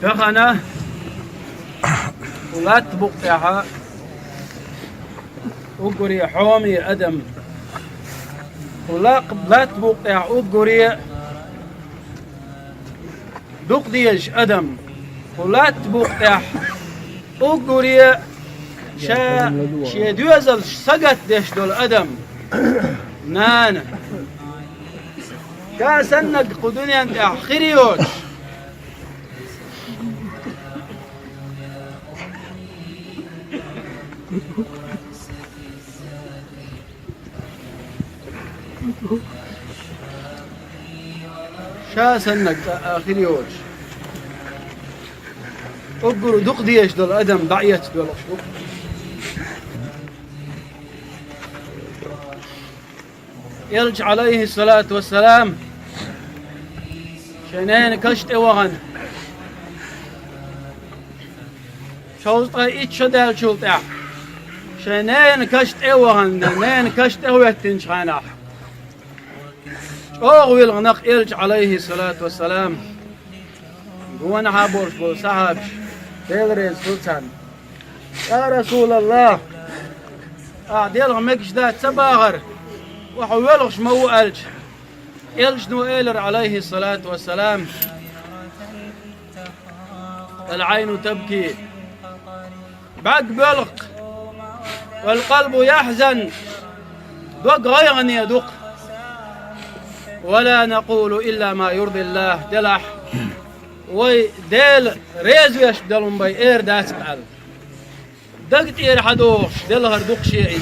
فخنا ولا تبقيها أقري حومي أدم ولا تبقيها أقري دقديش أدم ولا تبقيها أقري شا دوزل سقط ديش دول أدم نانا كاسنك قدنيا انت خريوش شاسنك خريوش اقروا دق ديش دول ادم ضعيت دول شو يرجع عليه الصلاة والسلام شنين كشت اوغن شوطا ايت شدال شوطا شنين كشت اوغن نين كشت اوغتن شخانا اوغ الغنق يرجع عليه الصلاة والسلام وانا حابورش بو صاحبش تدري سلطان يا رسول الله اعديلهم مكش ذات سباغر وحولغش مو ألج إلج نو إيلر عليه الصلاة والسلام العين تبكي بعد بلق والقلب يحزن دق غيغن يدق ولا نقول إلا ما يرضي الله دلح ويديل ريزو يشدلهم بي إير داسقال دقت إير حدوش دلهر دق شيعي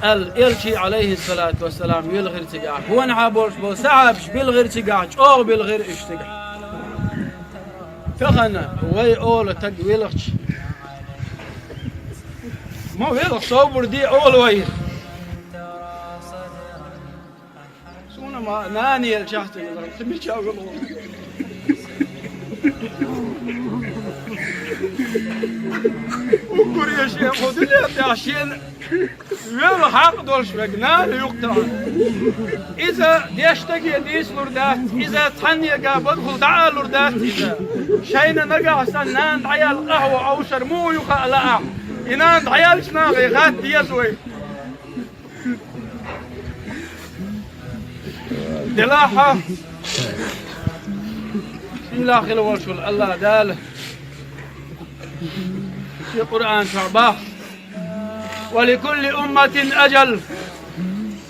الإلشي عليه الصلاة والسلام يلغر تقاع هو نعبورش بو سعبش بالغير تقاع أو بالغير اشتقاع فخنا وي أول تق ويلغش ما ويلغ صوبر دي أول وي سونا ما ناني الشحت تمشي أقول وكر يا شيخ ودنيا تعشين ويل حق دولش بقنال يقطع إذا ديشتكي ديس لردات إذا تحني قابل خل دعا لردات إذا شينا نقع سنان دعيال قهوة أو شرمو يقع لأ إنان دعيال شناغي غاد ديزوي دلاحة إلا خلو والشل الله داله في قرآن شعباه ولكل أمة أجل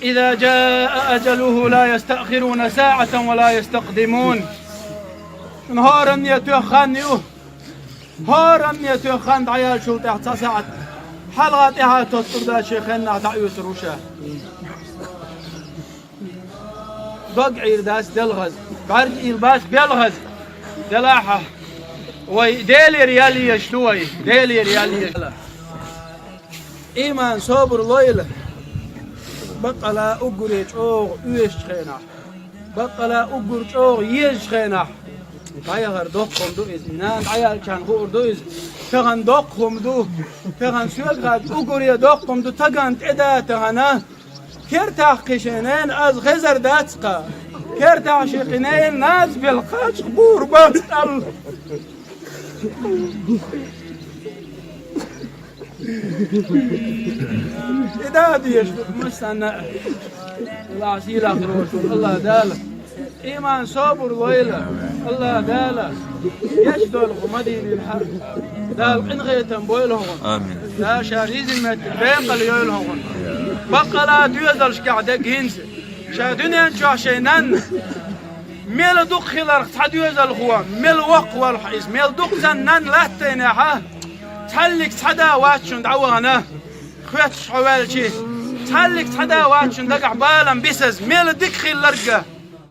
إذا جاء أجله لا يستأخرون ساعة ولا يستقدمون نهارا يتوخان هارا يتوخان دعيال شو تحت ساعة حلقاتها تصدر شيخنا تعيوس روشا بقعير داس دلغز برج إلباس بيلغز دلاحة ويديلي ريالي يشتوي ديلي ريالي يشتوي إيمان صبر ليلة بقى لا أقريج أو يش خينا بقى لا أقريج أو يش خينا غير دقهم دو إز نان عيال كان غور دو إز تغن دقهم دو تغن سوغاد أقري دقهم دو تغن تدا تغنا كرتاح قشنين از غزر داتقا كرتاح شقنين ناس بالقاش بور بطل إذا ديش مستنى العسيلة خروش الله داله إيمان صبر ويلة الله داله يشدل مدين الحرب دال إنغيتن بويلهم آمين دا شاريز المتر بيقل يولهم بقلا دوزل شقعدك هنس شادنين شاشينان ميل دق خلال تحدوزل خوان ميل وق والحيس ميل دق زنان لاتينها تحلك تحدا واتشون دعوانا خوات شوالشي تحلك تحدا واتشون دقع بالا بيسز ميل دق خلال لرقه